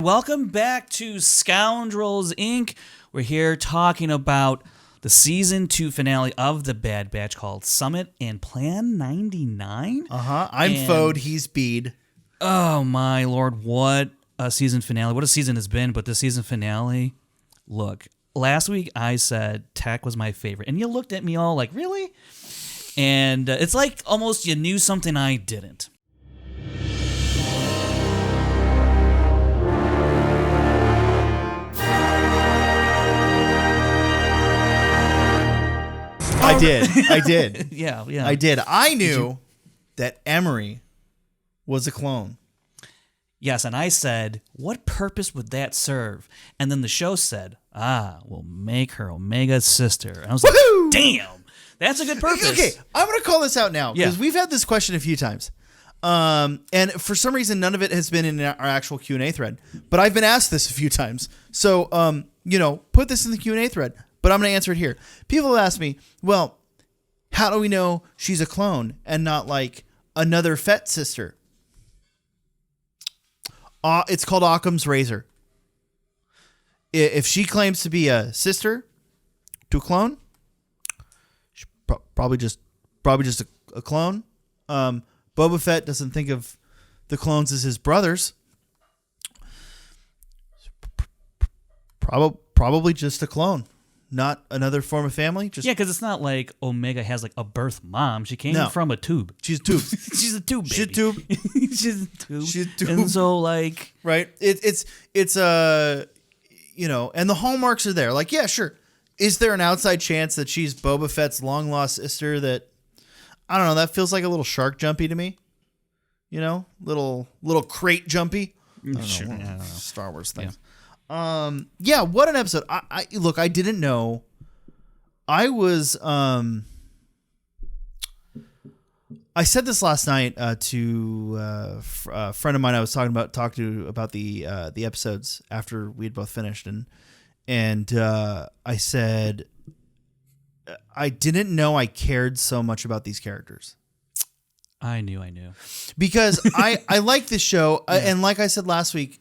Welcome back to Scoundrels, Inc. We're here talking about the Season 2 finale of The Bad Batch called Summit and Plan 99. I'm Fode, he's Bede. Oh my lord, what a season finale. What a season has been, but this season finale, look, last week I said Tech was my favorite, and you looked at me all like, really? And it's like almost you knew something I didn't. I did. Yeah. I did. I knew that Emery was a clone. Yes, and I said, what purpose would that serve? And then the show said, we'll make her Omega's sister. And I was Woohoo! like, damn, that's a good purpose. Okay, I'm going to call this out now because we've had this question a few times. And for some reason, none of it has been in our actual Q&A thread. But I've been asked this a few times. So, put this in the Q&A thread. But I'm going to answer it here. People have asked me, well, how do we know she's a clone and not like another Fett sister? It's called Occam's razor. If she claims to be a sister to a clone, she's probably just a clone. Boba Fett doesn't think of the clones as his brothers. Probably just a clone. Not another form of family. Because it's not like Omega has like a birth mom. She came from a tube. She's a tube. She's a tube, baby. She's a tube. She's a tube. She's a tube. And so like... Right. It's and the hallmarks are there. Like, yeah, sure. Is there an outside chance that she's Boba Fett's long-lost sister that... I don't know. That feels like a little shark jumpy to me. Little crate jumpy. Sure. I don't know. Star Wars things. Yeah. What an episode. I look, I didn't know. I was, I said this last night, to, a friend of mine I was talking to about the episodes after we had both finished. And I said, I didn't know I cared so much about these characters. I knew. Because I like this show. And like I said last week,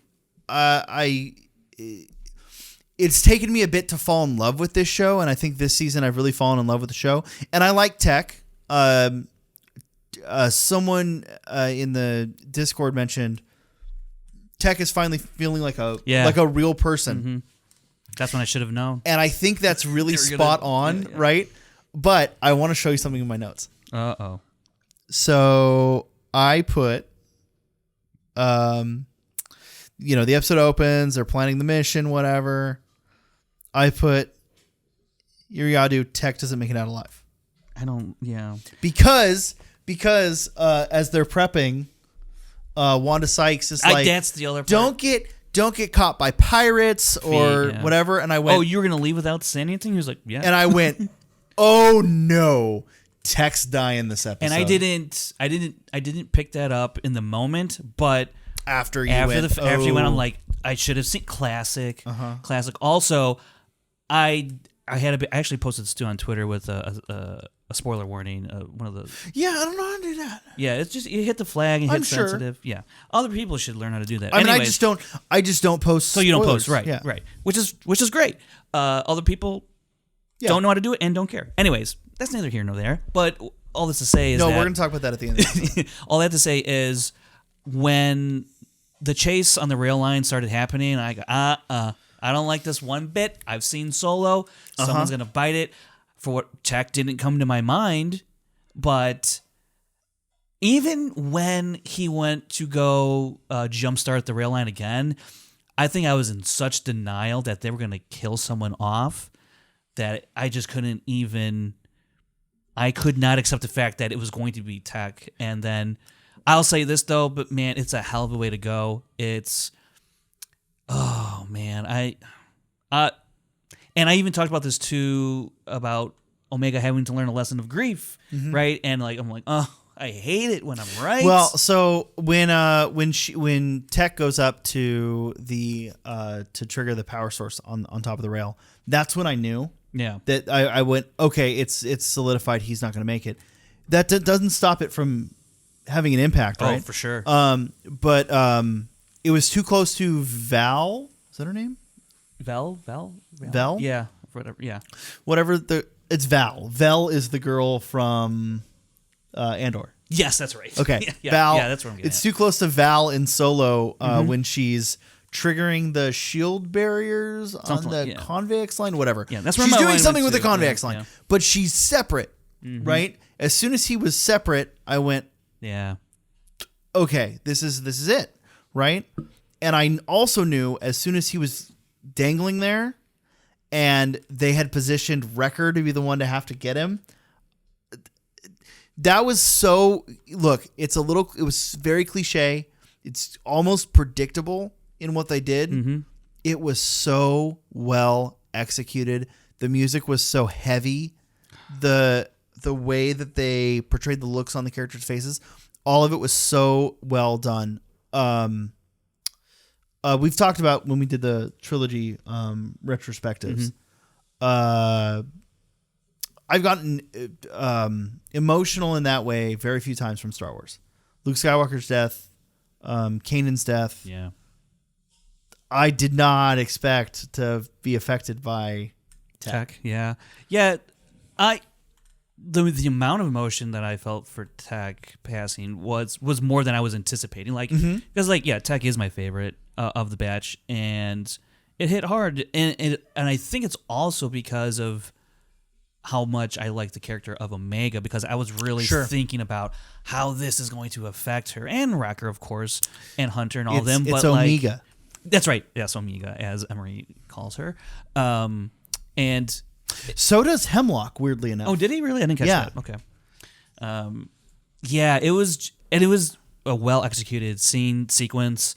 it's taken me a bit to fall in love with this show, and I think this season I've really fallen in love with the show. And I like Tech. Someone in the Discord mentioned Tech is finally feeling like a real person. Mm-hmm. That's when I should have known. And I think that's really spot on, right? But I want to show you something in my notes. Uh-oh. So I put, the episode opens, they're planning the mission, whatever. I put, Yuriadu, Tech doesn't make it out alive. Because as they're prepping, Wanda Sykes is like, that's the other part. Don't get caught by pirates or whatever. And I went, oh, you were going to leave without saying anything? He was like, yeah. And I went, oh no, Tech's dying this episode. And I didn't pick that up in the moment, but after you went, I'm like, I should have seen classic. Also, I actually posted this too on Twitter with a spoiler warning. One of the I don't know how to do that. Yeah, it's just you hit the flag and hit sensitive. Sure. Yeah, other people should learn how to do that. I mean, I just don't post. So you don't post, spoilers. right? Right. Which is great. Other people don't know how to do it and don't care. Anyways, that's neither here nor there. But all this to say is we're going to talk about that at the end. Of the episode. All that to say is when the chase on the rail line started happening, I go, I don't like this one bit. I've seen Solo. Someone's going to bite it. For what Tech didn't come to my mind. But even when he went to go jumpstart the rail line again, I think I was in such denial that they were going to kill someone off that I just couldn't even... I could not accept the fact that it was going to be Tech. And then I'll say this, though, but man, it's a hell of a way to go. It's... Oh, man. And I even talked about this too, about Omega having to learn a lesson of grief, right? And like I'm like, oh, I hate it when I'm right. Well, so when Tech goes up to the to trigger the power source on top of the rail, that's when I knew. Yeah. That I went, okay, it's solidified. He's not going to make it. That doesn't stop it from having an impact, right? Oh, for sure. But it was too close to Val. Is that her name? Vel? Yeah, whatever. Yeah, whatever. It's Val. Vel is the girl from Andor. Yes, that's right. Okay, yeah, Val. Yeah, that's what I'm getting. It's too close to Val in Solo when she's triggering the shield barriers on the convex line, whatever. Yeah, that's she's doing something with the convex line, but she's separate, right? As soon as he was separate, I went, yeah, okay, this is it, right? And I also knew as soon as he was dangling there, and they had positioned Wrecker to be the one to have to get him. That was so. Look, it was very cliche. It's almost predictable in what they did. It was so well executed. The music was so heavy. The way that they portrayed the looks on the characters' faces, all of it was so well done. We've talked about when we did the trilogy retrospectives. I've gotten emotional in that way very few times from Star Wars. Luke Skywalker's death, Kanan's death. Yeah. I did not expect to be affected by Tech. Yeah. The amount of emotion that I felt for Tech passing was more than I was anticipating. Like, because Tech is my favorite of the batch, and it hit hard, and I think it's also because of how much I like the character of Omega, because I was really thinking about how this is going to affect her and Wrecker, of course, and Hunter and all them. It's Omega. That's right. Yes, Omega, as Emery calls her. And so does Hemlock, weirdly enough. Oh, did he really? I didn't catch that. Okay. It was a well executed scene sequence.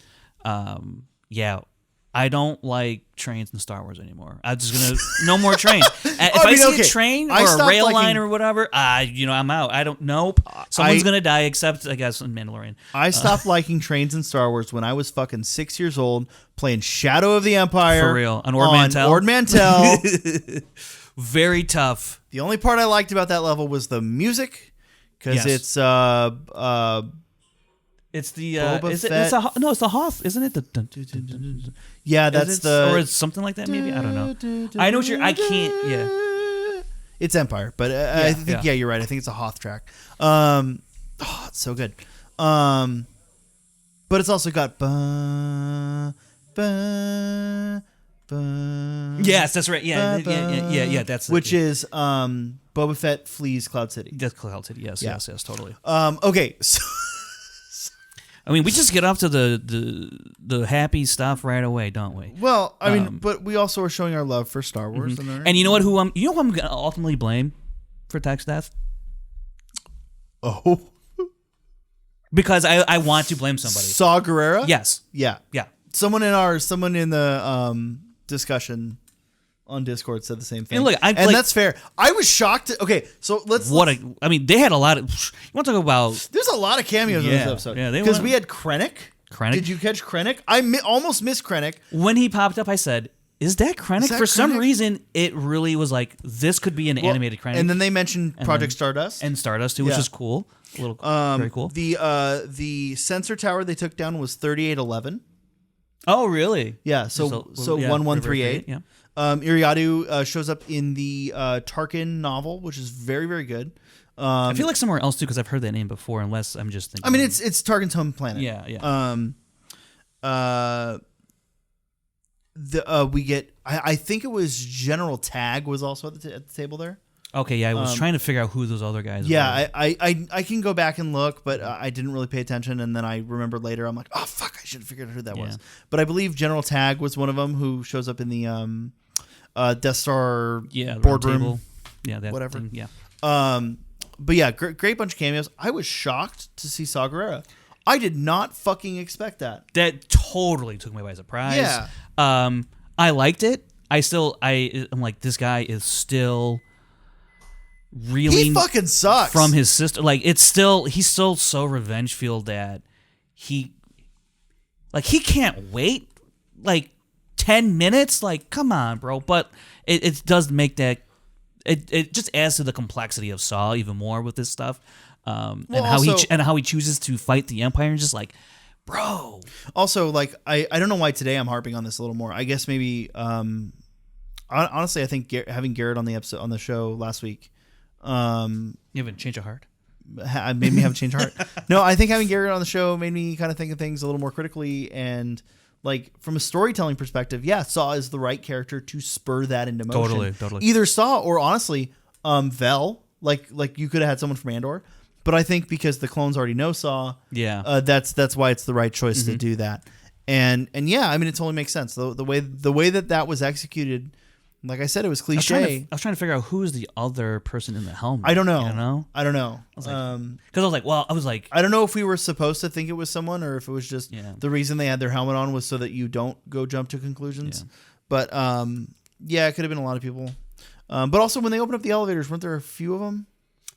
I don't like trains in Star Wars anymore. I'm just gonna no more trains. If I see a train or a rail line or whatever, I'm out. I don't. Nope. Someone's gonna die, except I guess in Mandalorian. I stopped liking trains in Star Wars when I was fucking 6 years old, playing Shadow of the Empire for real on Ord Mantell. Ord Mantell. Very tough. The only part I liked about that level was the music, because it's It's the Boba is it, Fett. it's the Hoth, isn't it? Yeah, that's or it's something like that. Maybe I don't know. I know what you're. I can't. Yeah, it's Empire, but I think you're right. I think it's a Hoth track. It's so good. But it's also got. Yes, that's right. Yeah. That's which is Boba Fett flees Cloud City. That's Cloud City. Yes, totally. Okay, so. I mean, we just get off to the happy stuff right away, don't we? Well, I mean, but we also are showing our love for Star Wars. And you know what? Who I'm going to ultimately blame for Tech's death? Oh. Because I want to blame somebody. Saw Gerrera? Yes. Yeah. Someone in the discussion on Discord said the same thing. And look, that's fair. I was shocked. Okay, so I mean, they had a lot of. You want to talk about? There's a lot of cameos in this episode. Yeah, because we had Krennic. Did you catch Krennic? I almost missed Krennic. When he popped up, I said, "Is that Krennic?" For some reason, it really was like this could be an animated Krennic. And then they mentioned Project Stardust and Stardust too, which is cool. A little very cool. The sensor tower they took down was 3811. Oh, really? Yeah. So 1138. Yeah. Iriadu shows up in the Tarkin novel, which is very, very good. I feel like somewhere else too, because I've heard that name before. Unless I'm just thinking. I mean, it's Tarkin's home planet. Yeah. We get. I think it was General Tag was also at the table there. Okay, yeah, I was trying to figure out who those other guys were. Yeah, I can go back and look, but I didn't really pay attention, and then I remembered later, I'm like, oh, fuck, I should have figured out who that was. But I believe General Tag was one of them who shows up in the Death Star boardroom. Yeah, that whatever. Thing, yeah. But yeah, great bunch of cameos. I was shocked to see Saw Gerrera. I did not fucking expect that. That totally took me by surprise. Yeah. I liked it. I'm like, this guy is still... really he fucking sucks from his sister. Like he's still so revenge fueled that he can't wait like 10 minutes. Like, come on, bro. But it does make that it just adds to the complexity of Saw even more with this stuff. And how he chooses to fight the Empire and just like bro. Also, like I don't know why today I'm harping on this a little more. I guess maybe honestly, I think having Garrett on the show last week, You haven't changed your heart. Made me have a change of heart. No, I think having Garrett on the show made me kind of think of things a little more critically, and like from a storytelling perspective, yeah, Saw is the right character to spur that into motion. Totally. Either Saw or honestly, Vel. Like you could have had someone from Andor, but I think because the clones already know Saw, that's why it's the right choice to do that. And yeah, I mean it totally makes sense. The way that was executed. Like I said, it was cliche. I was trying to figure out who's the other person in the helmet. I don't know. You know? I don't know. Because I was like, I don't know if we were supposed to think it was someone or if it was just the reason they had their helmet on was so that you don't go jump to conclusions. Yeah. But it could have been a lot of people. But also when they opened up the elevators, weren't there a few of them?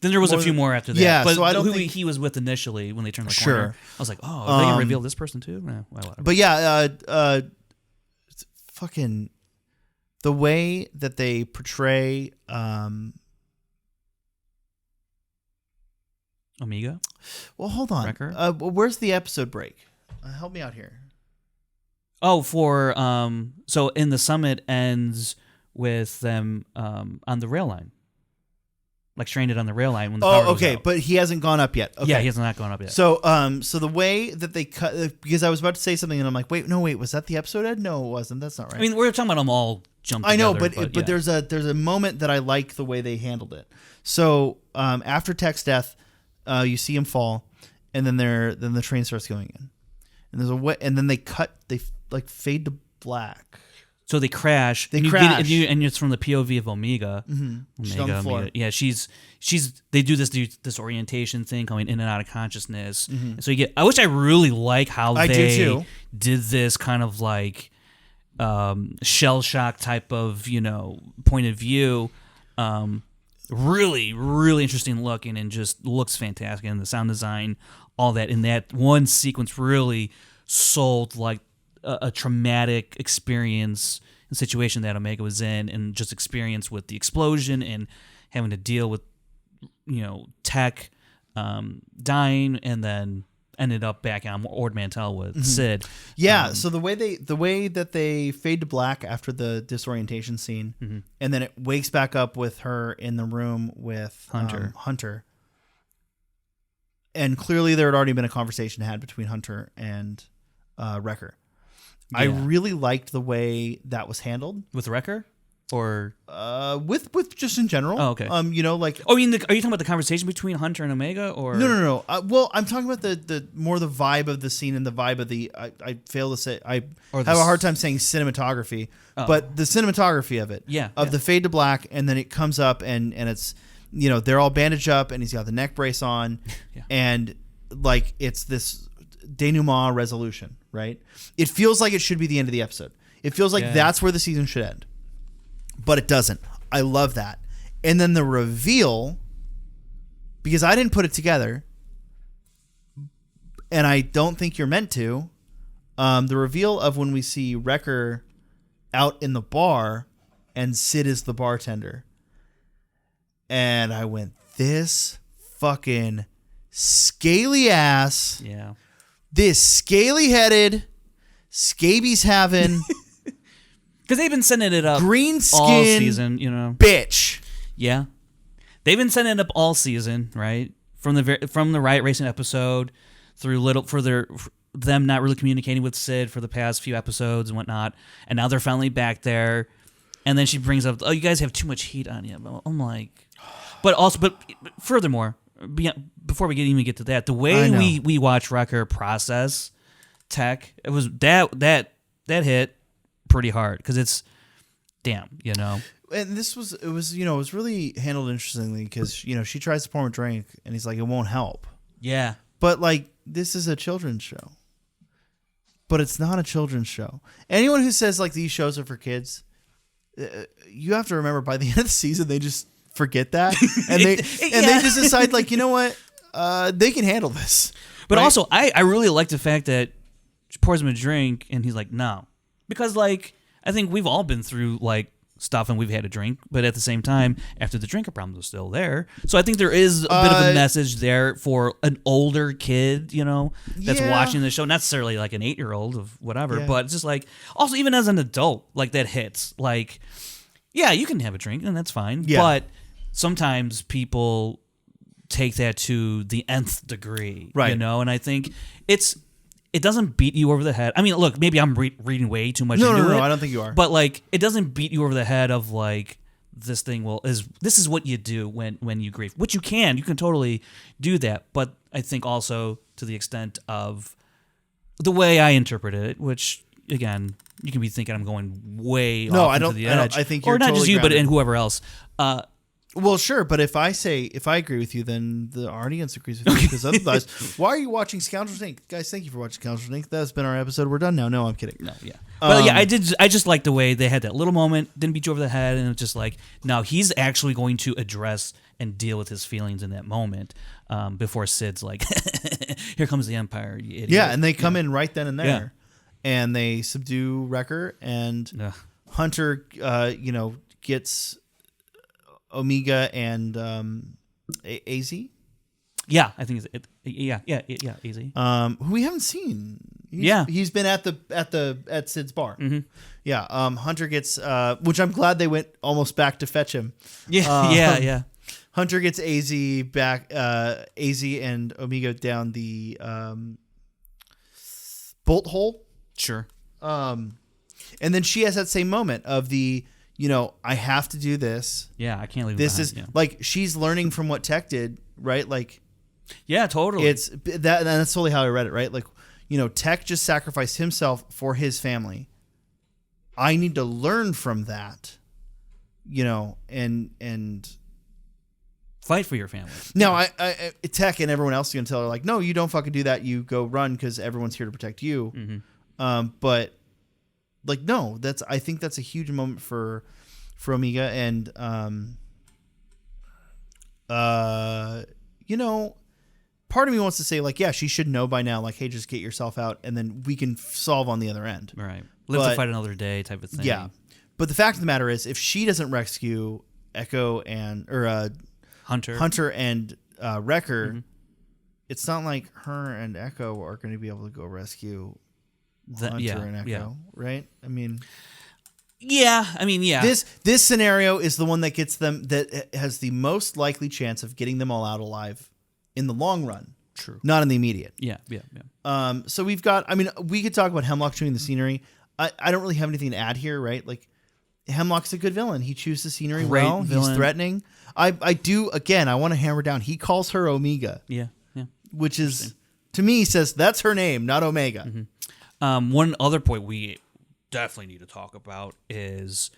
Then there was a few more after that. Yeah, but so I don't who think he was with initially when they turned the corner. I was like, oh, are they gonna reveal this person too? Whatever. But yeah, fucking. The way that they portray Omega? Well, hold on. Wrecker? Where's the episode break? Help me out here. Oh, so in the summit ends with them on the rail line. Like stranded on the rail line when the power goes out. But he hasn't gone up yet. Okay. Yeah, he has not gone up yet. So the way that they cut, because I was about to say something and I'm like, wait, was that the episode, Ed? No, it wasn't. That's not right. I mean, we're talking about them all jumped I know, together, but there's a moment that I like the way they handled it. So after Tech's death, you see him fall, and then the train starts going in, and there's and then they like fade to black. So they crash. And it's from the POV of Omega. Mm-hmm. She's on the floor. Omega. Yeah, she's. They do this orientation thing, coming in and out of consciousness. Mm-hmm. So you get. I really like how they did this kind of like shell shock type of point of view. Really, really interesting looking and just looks fantastic, and the sound design, all that in that one sequence really sold like a traumatic experience and situation that Omega was in, and just experience with the explosion and having to deal with Tech dying, and then ended up back on Ord Mantell with Sid. Yeah, so the way that they fade to black after the disorientation scene, and then it wakes back up with her in the room with Hunter. And clearly there had already been a conversation had between Hunter and Wrecker. Yeah. I really liked the way that was handled. With Wrecker? Or with just in general. Oh, okay. Like. Oh, are you talking about the conversation between Hunter and Omega, or no? Well, I'm talking about the more the vibe of the scene and the vibe of the. I fail to say. I have a hard time saying cinematography, but the cinematography of it. Yeah. The fade to black, and then it comes up, and it's they're all bandaged up, and he's got the neck brace on, and like it's this denouement resolution, right? It feels like it should be the end of the episode. It feels like that's where the season should end. But it doesn't. I love that. And then the reveal, because I didn't put it together, and I don't think you're meant to, the reveal of when we see Wrecker out in the bar and Sid is the bartender. And I went, this fucking scaly ass. Yeah. This scaly-headed, scabies having... Because they've been sending it up green skin all season, bitch. Yeah, they've been sending it up all season, right? From the Riot Racing episode through them not really communicating with Sid for the past few episodes and whatnot, and now they're finally back there. And then she brings up, "Oh, you guys have too much heat on you." I'm like, but furthermore, before we even get to that, the way we watch Wrecker process Tech, it was that hit pretty hard, because it's damn. And it was really handled interestingly, because she tries to pour him a drink and he's like, it won't help. Yeah, but like, this is a children's show, but it's not a children's show. Anyone who says like these shows are for kids, you have to remember by the end of the season they just forget that and they just decide like, you know what, they can handle this. But right? Also I really like the fact that she pours him a drink and he's like, no. Because, like, I think we've all been through, like, stuff and we've had a drink, but at the same time, after the drinker problem was still there. So I think there is a bit of a message there for an older kid, that's watching the show, not necessarily like an 8-year-old of whatever, but it's just like, also even as an adult, like that hits. Like, yeah, you can have a drink and that's fine, but sometimes people take that to the nth degree, right? And I think it doesn't beat you over the head. I mean, look, maybe I'm reading way too much into it. No, I don't think you are. But like, it doesn't beat you over the head of like, this is what you do when you grieve, which you can totally do that. But I think also to the extent of the way I interpret it, which again, you can be thinking I'm going way off into the edge. I think you're or not totally just you, grounded. but and whoever else. Well, sure, but if I agree with you, then the audience agrees with you, because otherwise, why are you watching Scoundrels Inc.? Guys, thank you for watching Scoundrels Inc. That's been our episode. We're done now. No, I'm kidding. No, yeah. But yeah, I just like the way they had that little moment, didn't beat you over the head, and it's just like, now he's actually going to address and deal with his feelings in that moment before Sid's like, here comes the Empire, you idiot. Yeah, and they come in right then and there, and they subdue Wrecker, and Hunter, gets Omega and AZ. Yeah, I think it's AZ. Who we haven't seen. He's been at Sid's bar. Mm-hmm. Yeah. Hunter gets, which I'm glad they went almost back to fetch him. Yeah. Hunter gets AZ back. AZ and Omega down the bolt hole. Sure. And then she has that same moment of the, I have to do this. Yeah, I can't leave this. This is like, she's learning from what Tech did, right? Like, yeah, totally. It's that, and that's totally how I read it, right? Like, Tech just sacrificed himself for his family. I need to learn from that, and fight for your family. Now, I Tech and everyone else is gonna tell her like, no, you don't fucking do that. You go run because everyone's here to protect you. Mm-hmm. But like, no, I think that's a huge moment for Omega, and part of me wants to say like, yeah, she should know by now, like, hey, just get yourself out, and then we can solve on the other end. Right, live to fight another day, type of thing. Yeah, but the fact of the matter is, if she doesn't rescue Echo or Hunter and Wrecker, it's not like her and Echo are going to be able to go rescue Hunter and Echo, right? I mean, yeah. This scenario is the one that gets them, that has the most likely chance of getting them all out alive in the long run. True. Not in the immediate. Yeah. So we've got, we could talk about Hemlock chewing the scenery. I don't really have anything to add here, right? Like, Hemlock's a good villain. He chews the scenery well. Villain. He's threatening. I do, again, I want to hammer down. He calls her Omega. Yeah. Which is, to me, says that's her name, not Omega. Mm-hmm. One other point we definitely need to talk about is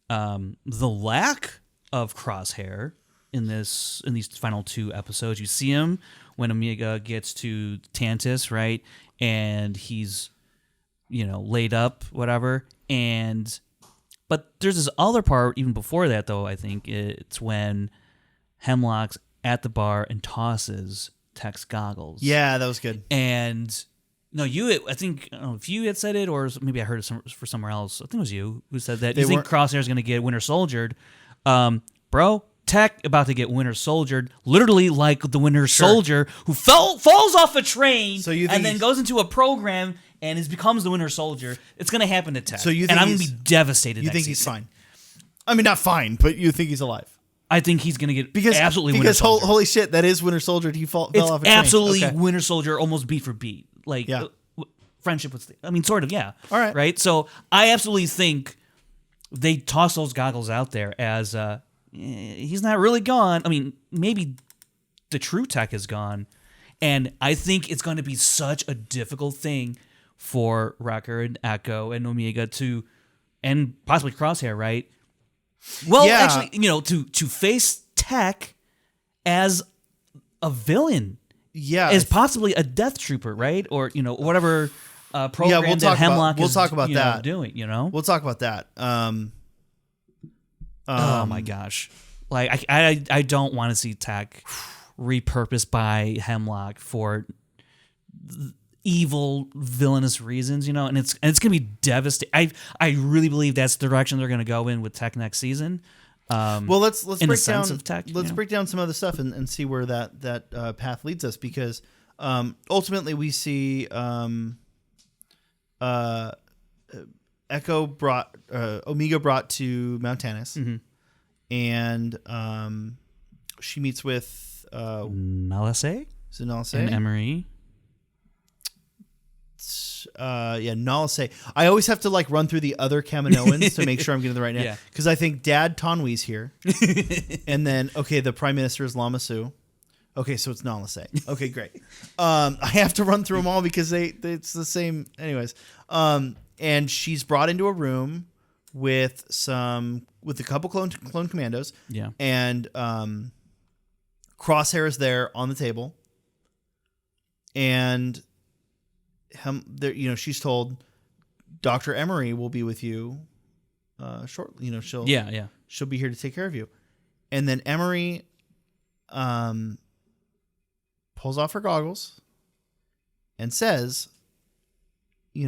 the lack of Crosshair in these final 2 episodes. You see him when Omega gets to Tantus, right? And he's, laid up, whatever. But there's this other part even before that, though. I think it's when Hemlock's at the bar and tosses Tech's goggles. Yeah, that was good. And no, I think, I don't know if you had said it or maybe I heard it for somewhere else. I think it was you who said that. You think Crosshair's going to get Winter Soldiered. Bro, Tech about to get Winter Soldiered, literally like the Winter Soldier who falls off a train and then goes into a program and becomes the Winter Soldier. It's going to happen to Tech. And I'm going to be devastated. You think he's fine? I mean, not fine, but you think he's alive? I think he's going to get absolutely Winter Soldier. Because holy shit, that is Winter Soldier. He fell off a train. Absolutely Winter Soldier, almost beat for beat. Like, friendship with... sort of, yeah. All right. Right? So, I absolutely think they toss those goggles out there as... he's not really gone. Maybe the true Tech is gone. And I think it's going to be such a difficult thing for Wrecker and Echo and Omega and possibly Crosshair, right? Well, actually, to face Tech as a villain. Yeah. As possibly a Death Trooper, right? Or, whatever program that Hemlock is doing, We'll talk about that. Oh my gosh. Like, I don't want to see Tech repurposed by Hemlock for evil, villainous reasons, and it's gonna be devastating. I really believe that's the direction they're gonna go in with Tech next season. Well, let's break down Tech, let's break down some other stuff and see where that path leads us, because ultimately we see Omega brought to Mount Tannis, and she meets with Nalase? Is it Nalase? And Emery. Nalase. I always have to run through the other Kaminoans to make sure I'm getting the right name. Because I think Dad Tonwi's here. And then, the Prime Minister is Lama Su. Okay, so it's Nalase. Okay, great. I have to run through them all because it's the same. Anyways. And she's brought into a room with a couple clone commandos. Yeah. And Crosshair is there on the table. And she's told Dr. Emery will be with you shortly. She'll be here to take care of you. And then Emery pulls off her goggles and says, she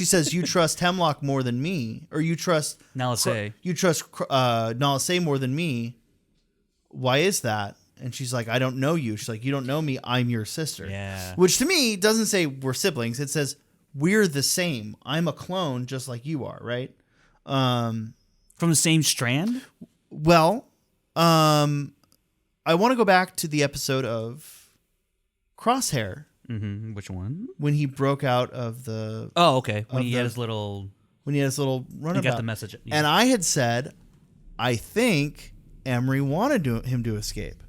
says, you trust Hemlock more than me, or you trust Nalase. You trust Nalase more than me. Why is that? And she's like, I don't know you. She's like, you don't know me. I'm your sister. Yeah. Which to me doesn't say we're siblings. It says we're the same. I'm a clone just like you are, right? From the same strand? Well, I want to go back to the episode of Crosshair. Mm-hmm. Which one? When he broke out of the... Oh, okay. When he had his little runabout. He got the message. Yeah. And I had said, I think Emery wanted him to escape.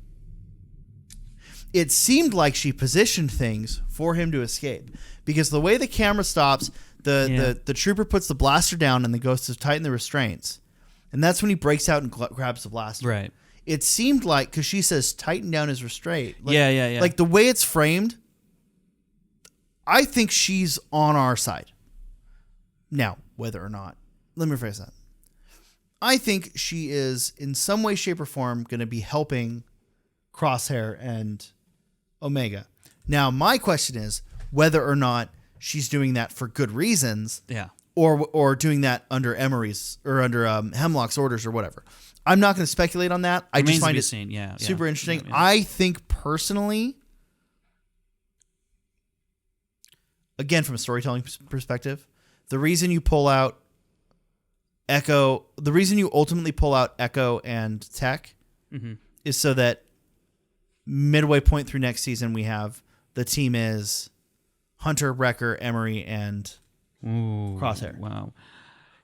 It seemed like she positioned things for him to escape, because the way the camera stops, the trooper puts the blaster down and then goes to tighten the restraints, and that's when he breaks out and grabs the blaster. Right. It seemed like, because she says tighten down his restraint. Yeah. Like the way it's framed, I think she's on our side. Now, whether or not, let me rephrase that. I think she is in some way, shape, or form going to be helping Crosshair and Omega. Now, my question is whether or not she's doing that for good reasons, or doing that under Emery's or under Hemlock's orders or whatever. I'm not going to speculate on that. I just find it super interesting. Yeah. I think personally, again, from a storytelling perspective, the reason you ultimately pull out Echo and Tech is so that midway point through next season, we have the team is Hunter, Wrecker, Emery, and Crosshair. Wow.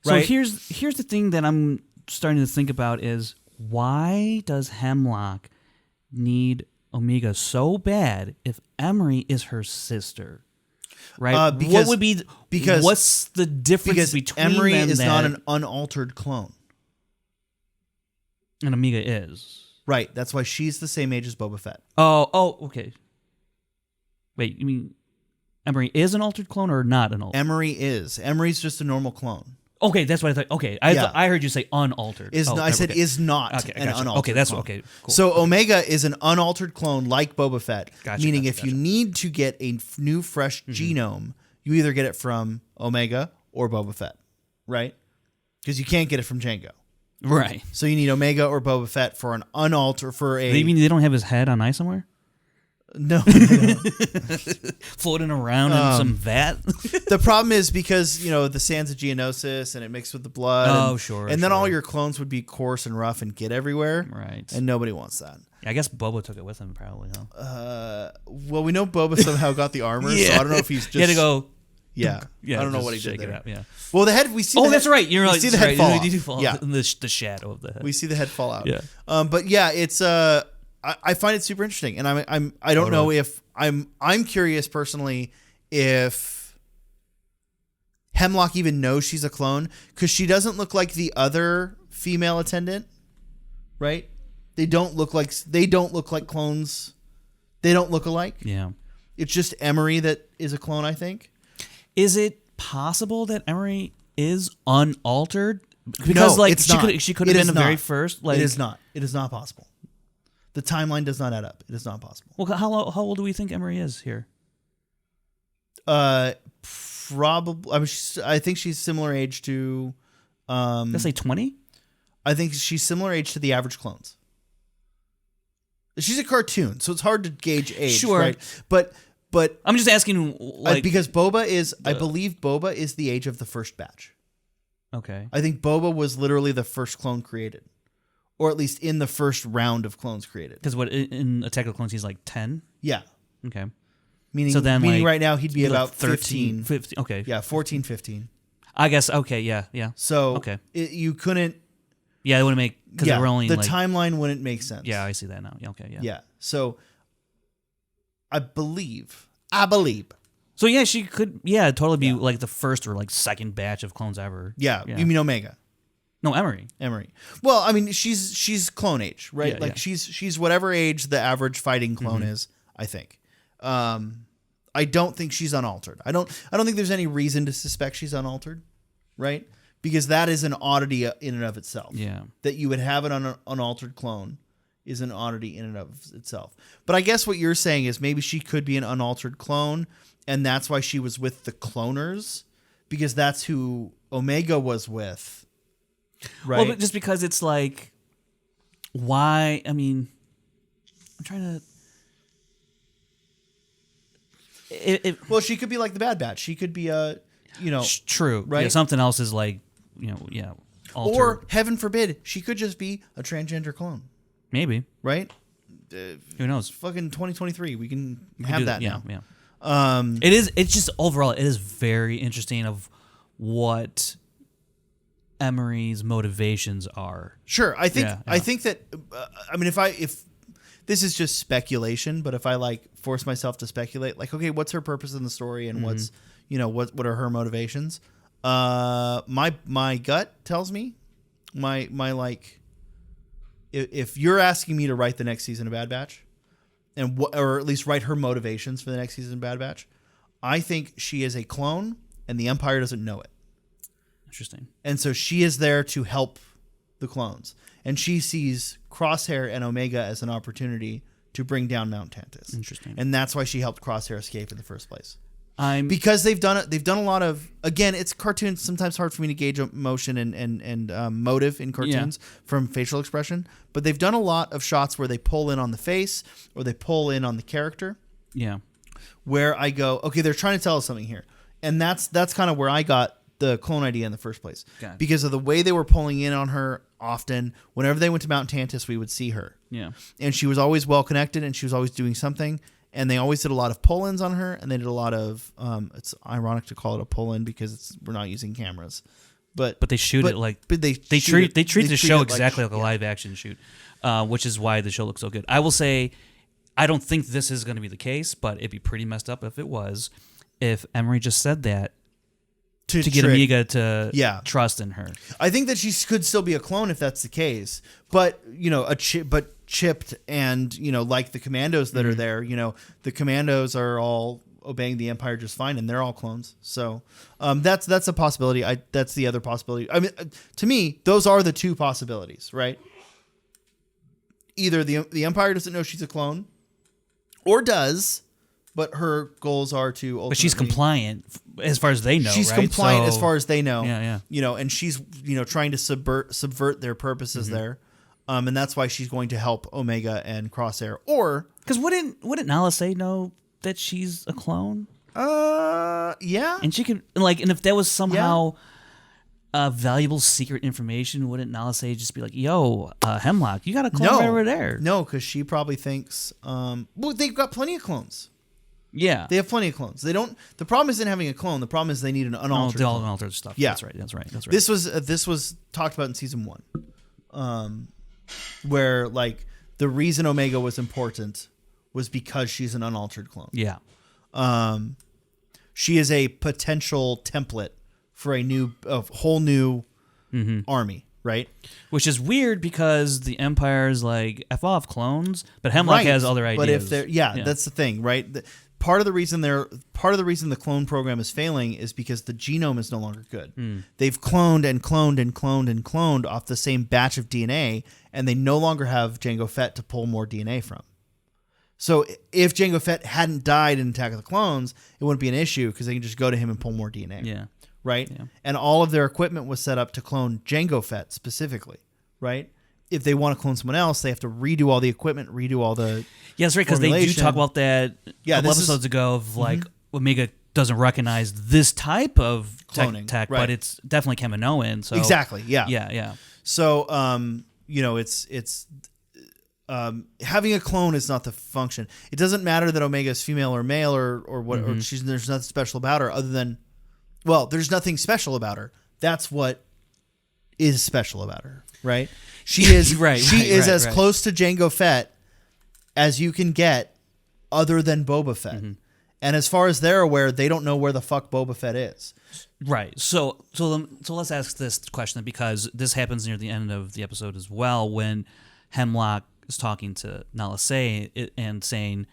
Right? So here's the thing that I'm starting to think about is, why does Hemlock need Omega so bad if Emery is her sister? Right? What's the difference between Emery them? Is not an unaltered clone. And Omega is. Right. That's why she's the same age as Boba Fett. Oh, okay. Wait, you mean Emery is an altered clone or not an altered? Emery is. Emery's just a normal clone. Okay, that's what I thought. Okay, I heard you say unaltered. I said is not an unaltered. Okay, that's clone. Okay. Cool. So Omega is an unaltered clone like Boba Fett. Meaning, if you gotcha. need to get a new, fresh genome, you either get it from Omega or Boba Fett, right? Because you can't get it from Jango. Right. So you need Omega or Boba Fett for an unaltered You mean they don't have his head on ice somewhere? No. Floating around in some vat? The problem is because, the sands of Geonosis and it mixed with the blood. And then all your clones would be coarse and rough and get everywhere. Right. And nobody wants that. I guess Boba took it with him probably, huh? Well, we know Boba somehow got the armor, so I don't know if he's just... He had to go... Yeah. I don't know what he did there. It up, yeah. Well, the head, we see that's right. You're right. We see the head fall off. Yeah. The shadow of the head. We see the head fall out. Yeah. But yeah, it's... I find it super interesting, and I don't know if I'm curious personally if Hemlock even knows she's a clone, because she doesn't look like the other female attendant, right? They don't look like clones. They don't look alike. Yeah. It's just Emery that is a clone, I think. Is it possible that Emery is unaltered? Because she could have been the very first. It is not. It is not possible. The timeline does not add up. It is not possible. Well, how old do we think Emery is here? Probably. I mean, I think she's similar age to. Let's say 20. I think she's similar age to the average clones. She's a cartoon, so it's hard to gauge age. Sure, right? But I'm just asking, like, because Boba is, I believe Boba is the age of the first batch. Okay. I think Boba was literally the first clone created, or at least in the first round of clones created. Because what in Attack of the Clones he's like 10. Yeah. Okay. Meaning like, right now he'd be like about 13, 15. Okay. Yeah, 14, 15. I guess. Okay. Yeah. So okay. You couldn't. Yeah, it wouldn't make because they were only the like, timeline wouldn't make sense. Yeah, I see that now. Yeah. Okay. Yeah. Yeah. So I believe. So yeah, she could. Yeah, totally be like the first or like second batch of clones ever. Yeah. You mean Omega? No, Emery. Well, I mean, she's clone age, right? Yeah, like she's whatever age the average fighting clone is. I think. I don't think she's unaltered. I don't think there's any reason to suspect she's unaltered, right? Because that is an oddity in and of itself. Yeah. That you would have an unaltered clone is an oddity in and of itself. But I guess what you're saying is maybe she could be an unaltered clone, and that's why she was with the cloners, because that's who Omega was with. Right. Well, but just because it's like, why? I mean, I'm trying to. Well, she could be like the Bad Batch. She could be a, true, right? Yeah, something else is like, altered. Or heaven forbid, she could just be a transgender clone. Maybe, right? Who knows? Fucking 2023, we can have that now. Yeah. It is. It's just overall, it is very interesting of what Emery's motivations are. Sure, I think that. I mean, if this is just speculation, but if I like force myself to speculate, like, okay, what's her purpose in the story, and what's what are her motivations? My gut tells me, my like, if you're asking me to write the next season of Bad Batch, or at least write her motivations for the next season of Bad Batch, I think she is a clone, and the Empire doesn't know it. Interesting. And so she is there to help the clones. And she sees Crosshair and Omega as an opportunity to bring down Mount Tantus. Interesting. And that's why she helped Crosshair escape in the first place. Because they've done a lot of, again, it's cartoons, sometimes hard for me to gauge emotion and motive in cartoons from facial expression, but they've done a lot of shots where they pull in on the face or they pull in on the character. Yeah. Where I go, okay, they're trying to tell us something here. And that's kind of where I got the clone idea in the first place. Because of the way they were pulling in on her often. Whenever they went to Mount Tantus, we would see her. Yeah. And she was always well connected, and she was always doing something. And they always did a lot of pull-ins on her, and they did a lot of it's ironic to call it a pull-in because we're not using cameras. But they shoot it like they treat the show exactly like a live action shoot, which is why the show looks so good. I will say I don't think this is going to be the case, but it'd be pretty messed up if it was. If Emery just said that to get Amiga to trust in her. I think that she could still be a clone if that's the case. But, chipped and, like the commandos that are there, the commandos are all obeying the Empire just fine and they're all clones. So that's a possibility. That's the other possibility. I mean, to me, those are the two possibilities, right? Either the Empire doesn't know she's a clone or does, but her goals are to ultimately... But she's compliant as far as they know, She's right? compliant as far as they know. Yeah. And she's, trying to subvert their purposes there. And that's why she's going to help Omega and Crosshair. Or... Because wouldn't Nala say no that she's a clone? Yeah. And she could... and if that was somehow... valuable secret information, wouldn't Nala say just be like, yo, Hemlock, you got a clone right over there? No, because she probably thinks... well, they've got plenty of clones. Yeah. They have plenty of clones. They don't... The problem isn't having a clone. The problem is they need an unaltered clone. Unaltered stuff. Yeah. That's right. This was talked about in season 1. Where, the reason Omega was important was because she's an unaltered clone. Yeah. She is a potential template for a whole new army, right? Which is weird because the Empire's like, F off clones, but Hemlock has other ideas. But if they're that's the thing, right? Part of the reason the clone program is failing is because the genome is no longer good. They've cloned and cloned and cloned and cloned off the same batch of DNA, and they no longer have Jango Fett to pull more DNA from. So if Jango Fett hadn't died in Attack of the Clones, it wouldn't be an issue because they can just go to him and pull more DNA. Yeah. Right? Yeah. And all of their equipment was set up to clone Jango Fett specifically. Right? If they want to clone someone else, they have to redo all the equipment, redo all the Yeah, that's right, because they do talk about that a couple episodes ago of like Omega doesn't recognize this type of cloning, tech, right. but it's definitely Kaminoan. So exactly, yeah. Yeah. So, it's having a clone is not the function. It doesn't matter that Omega is female or male or what, or there's nothing special about her other than, well, there's nothing special about her. That's what is special about her, right? She is as close to Jango Fett as you can get other than Boba Fett. Mm-hmm. And as far as they're aware, they don't know where the fuck Boba Fett is. Right. So let's ask this question because this happens near the end of the episode as well when Hemlock is talking to Nala Se and saying,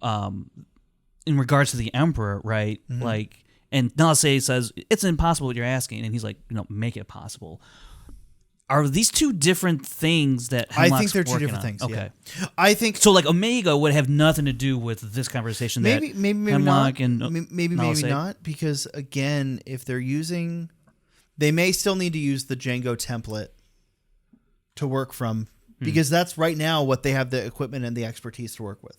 in regards to the Emperor, right? Mm-hmm. Like, and Nala Se says, it's impossible what you're asking. And he's like, make it possible. Are these two different things that Hemlock's I think they're two different things. Okay. Yeah. I think so. Like Omega would have nothing to do with this conversation. Maybe Hemlock not. And maybe not because again, if they're using, they may still need to use the Jango template to work from because that's right now what they have the equipment and the expertise to work with.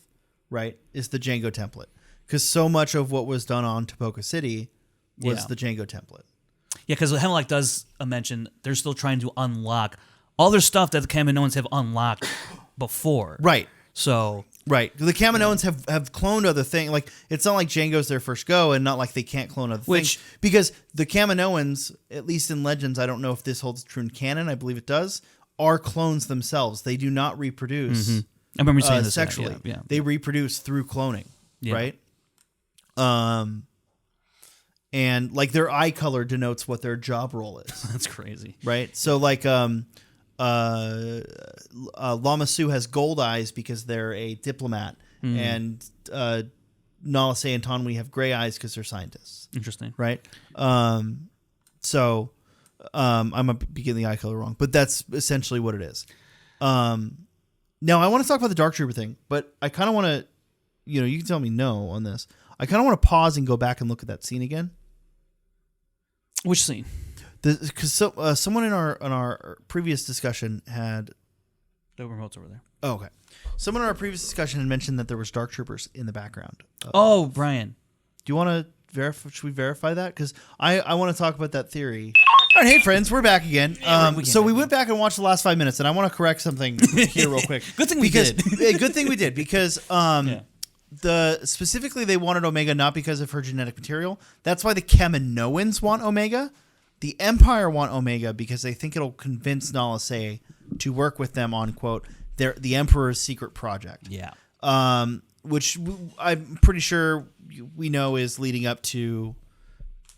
Right, is the Jango template because so much of what was done on Topoka City was the Jango template. Yeah, because Hemlock does mention they're still trying to unlock all their stuff that the Kaminoans have unlocked before. Right. So. Right. The Kaminoans have cloned other things. Like, it's not like Jango's their first go and not like they can't clone other things. Because the Kaminoans, at least in Legends, I don't know if this holds true in canon, I believe it does, are clones themselves. They do not reproduce I remember saying this sexually. Yeah. They reproduce through cloning. Yeah. Right? And like their eye color denotes what their job role is. That's crazy. Right? So like Lama Su has gold eyes because they're a diplomat. And Nala Se and Tonwi have gray eyes because they're scientists. Interesting. Right? So I might be getting the eye color wrong, but that's essentially what it is. Now I want to talk about the Dark Trooper thing, but I kind of want to, you can tell me no on this. I kind of want to pause and go back and look at that scene again. Which scene? Because someone in our previous discussion had the remote's over there. Oh, okay. Someone in our previous discussion had mentioned that there was Dark Troopers in the background. Brian, do you want to verify? Should we verify that? Because I want to talk about that theory. All right, hey friends, we're back again. We went back and watched the last 5 minutes, and I want to correct something here real quick. Good thing we did. Good thing we did because specifically they wanted Omega not because of her genetic material. That's why the Kaminoans want Omega. The Empire want Omega because they think it'll convince Nala Se to work with them on quote the Emperor's secret project. Yeah. Which I'm pretty sure we know is leading up to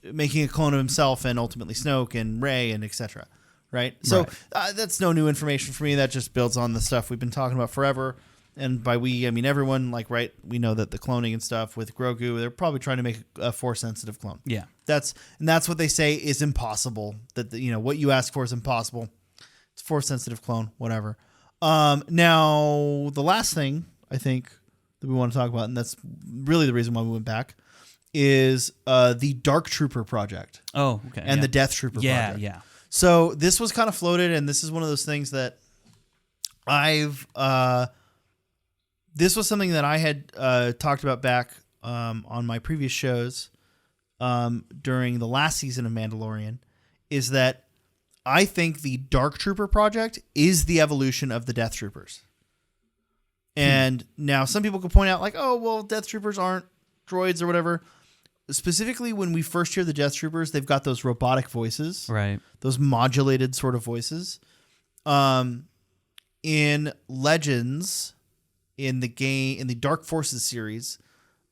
making a clone of himself and ultimately Snoke and Rey and etc. Right. So that's no new information for me. That just builds on the stuff we've been talking about forever. And by we, I mean everyone. We know that the cloning and stuff with Grogu, they're probably trying to make a Force-sensitive clone. Yeah, that's what they say is impossible. That what you ask for is impossible. It's a Force-sensitive clone, whatever. Now the last thing I think that we want to talk about, and that's really the reason why we went back, is the Dark Trooper project. Oh, okay. And the Death Trooper project. Yeah. So this was kind of floated, and this is one of those things that this was something that I had talked about back on my previous shows during the last season of Mandalorian, is that I think the Dark Trooper project is the evolution of the Death Troopers. And now some people could point out like, oh, well, Death Troopers aren't droids or whatever. Specifically, when we first hear the Death Troopers, they've got those robotic voices. Right. Those modulated sort of voices. In Legends... In the Dark Forces series,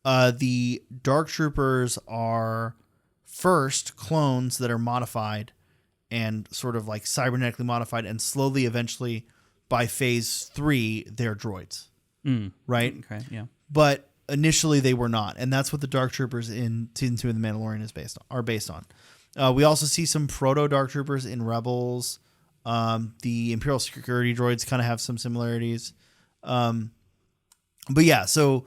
the Dark Troopers are first clones that are modified and sort of like cybernetically modified, and slowly, eventually, by phase 3, they're droids. Right? Okay, yeah. But initially, they were not, and that's what the Dark Troopers in season 2 of The Mandalorian are based on. We also see some proto Dark Troopers in Rebels. The Imperial security droids kind of have some similarities. But yeah, so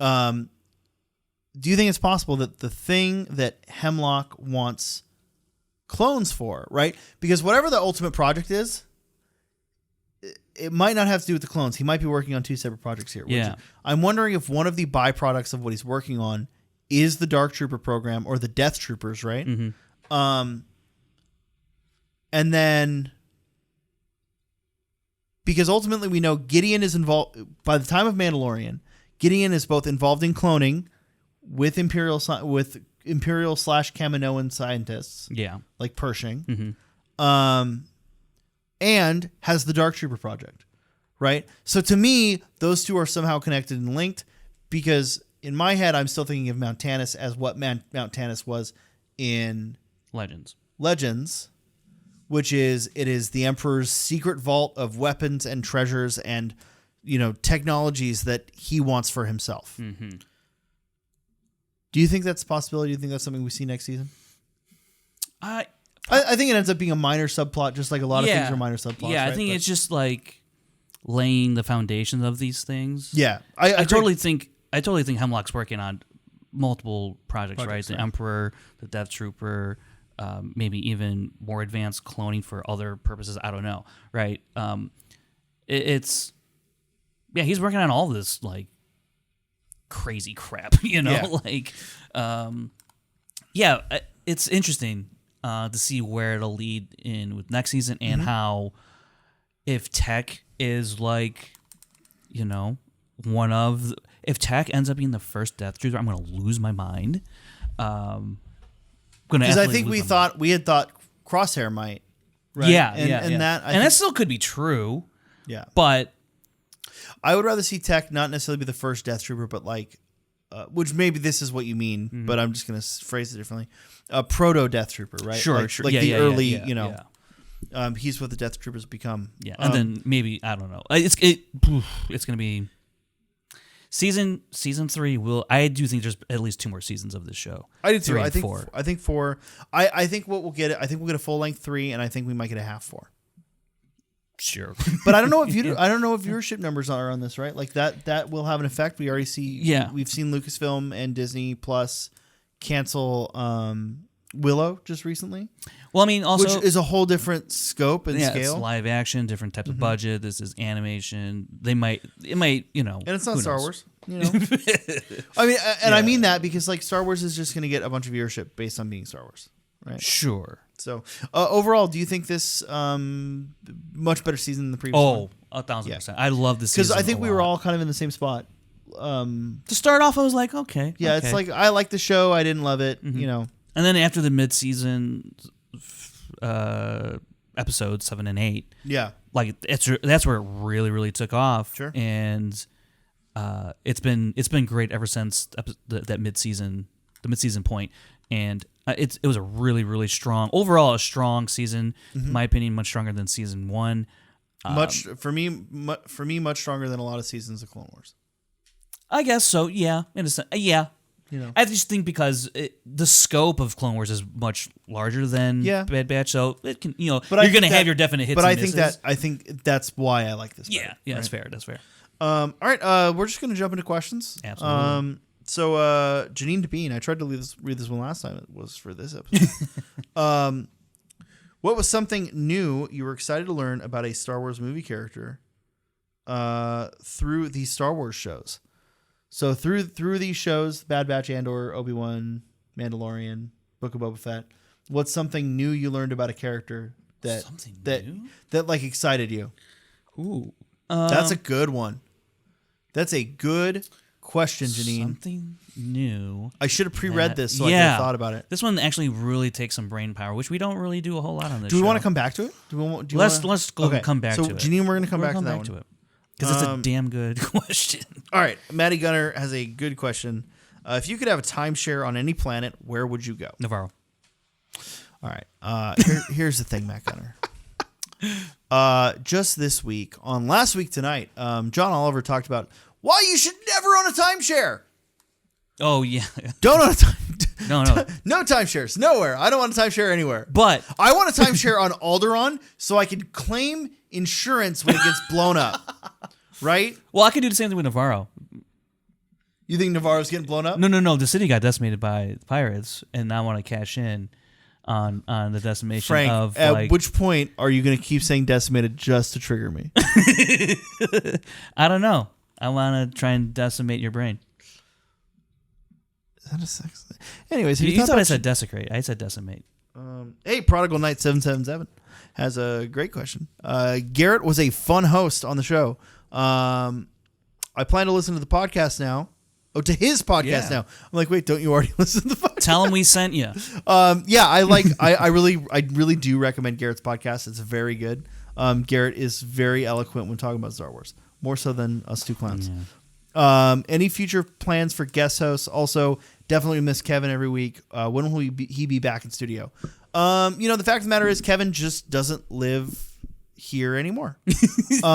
do you think it's possible that the thing that Hemlock wants clones for, right? Because whatever the ultimate project is, it might not have to do with the clones. He might be working on two separate projects here. Yeah. I'm wondering if one of the byproducts of what he's working on is the Dark Trooper program or the Death Troopers, right? Mm-hmm. And then, because ultimately we know Gideon is involved, by the time of Mandalorian, Gideon is both involved in cloning with Imperial / Kaminoan scientists, like Pershing, and has the Dark Trooper project, right? So to me, those two are somehow connected and linked, because in my head, I'm still thinking of Mount Tannis as what Mount Tannis was in Legends, which is the Emperor's secret vault of weapons and treasures and, technologies that he wants for himself. Mm-hmm. Do you think that's a possibility? Do you think that's something we see next season? I think it ends up being a minor subplot, just like a lot of things are minor subplots. Yeah, right? I think it's just like laying the foundations of these things. Yeah, I totally think Hemlock's working on multiple projects, right? The Emperor, the Death Trooper, maybe even more advanced cloning for other purposes. I don't know, right? He's working on all this like crazy crap, it's interesting to see where it'll lead in with next season and how, if Tech is like, if Tech ends up being the first Death Trooper, I'm going to lose my mind. Because I think we had thought Crosshair might, right? And that still could be true. Yeah, but I would rather see Tech not necessarily be the first Death Trooper, but like, which maybe this is what you mean, but I'm just going to phrase it differently. A proto Death Trooper, right? Sure. Like the early, he's what the Death Troopers become. Yeah, and then maybe, I don't know. It's going to be season 3. I do think there's at least 2 more seasons of this show. I do too. 3 I and think 4. I think 4. I think what we'll get. I think we'll get a full length 3, and I think we might get a half 4. Sure, but I don't know if viewership numbers are on this, right? Like that will have an effect. We already see. Yeah, we've seen Lucasfilm and Disney Plus cancel Willow just recently. Well, I mean, also which is a whole different scope and scale. It's live action, different types of budget. This is animation. It might, and it's not Star Wars. I mean, I mean that because like Star Wars is just going to get a bunch of viewership based on being Star Wars, right? Sure. So overall, do you think this much better season than the previous one? 1,000%. I love this season because I think we were all kind of in the same spot. To start off, I was like, okay. Yeah, it's like I like the show. I didn't love it, And then after the mid-season episodes 7 and 8, like that's where it really, really took off. Sure. And it's been great ever since that mid-season, the mid-season point. And it was a really, really strong, overall a strong season. In my opinion, much stronger than season 1. Much much stronger than a lot of seasons of Clone Wars. I guess so. Yeah, in a sense. Yeah. I just think because the scope of Clone Wars is much larger than Bad Batch, so it can but you're going to have your definite hits. But and I think that's why I like this. Yeah, better, right? That's fair. All right, we're just going to jump into questions. Absolutely. So Janine DeBean, I tried to read this one last time. It was for this episode. What was something new you were excited to learn about a Star Wars movie character through these Star Wars shows? So through these shows, Bad Batch, Andor, Obi-Wan, Mandalorian, Book of Boba Fett, what's something new you learned about a character that like excited you? Ooh, that's a good one. That's a good question, Janine. Something new. I should have pre-read this so I could have thought about it. This one actually really takes some brain power, which we don't really do a whole lot on this show. Do we want to come back to it? Let's come back to it. So, Janine, we're going to come back to that one. Because it's a damn good question. All right. Maddie Gunner has a good question. If you could have a timeshare on any planet, where would you go? Navarro. All right. Here's the thing, Matt Gunner. Just this week, on Last Week Tonight, John Oliver talked about why you should never own a timeshare. Oh, yeah. Don't own a No. No timeshares. Nowhere. I don't want a timeshare anywhere. But I want a timeshare on Alderaan so I can claim insurance when it gets blown up. Right? Well, I could do the same thing with Navarro. You think Navarro's getting blown up? No. The city got decimated by pirates, and I want to cash in on the decimation Frank, of. At which point are you going to keep saying decimated just to trigger me? I don't know. I want to try and decimate your brain. Is that a sex thing? Anyways, you thought I said desecrate. I said decimate. Hey, Prodigal Knight 777 has a great question. Garrett was a fun host on the show. I plan to listen to the podcast now. Oh, to his podcast now. I'm like, wait, don't you already listen to the podcast? Tell him we sent you. I really do recommend Garrett's podcast. It's very good. Garrett is very eloquent when talking about Star Wars, more so than us two clowns. Yeah. Any future plans for guest hosts? Also, definitely miss Kevin every week. When will he be back in studio? The fact of the matter is Kevin just doesn't live here anymore. Look, we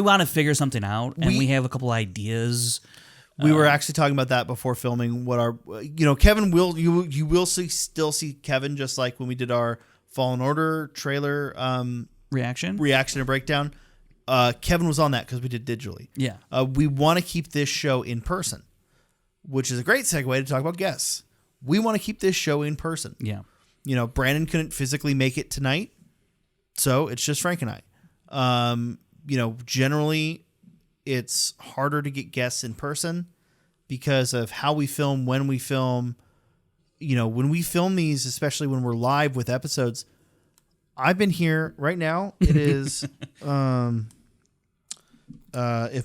want to figure something out, and we have a couple ideas. We were actually talking about that before filming. What our, Kevin you will still see Kevin, just like when we did our Fallen Order trailer reaction and breakdown. Kevin was on that because we did digitally. Yeah. We want to keep this show in person, which is a great segue to talk about guests. We want to keep this show in person. Yeah. Brandon couldn't physically make it tonight, so it's just Frank and I. Generally, it's harder to get guests in person because of how we film, when we film. When we film these, especially when we're live with episodes, I've been here right now. It is, if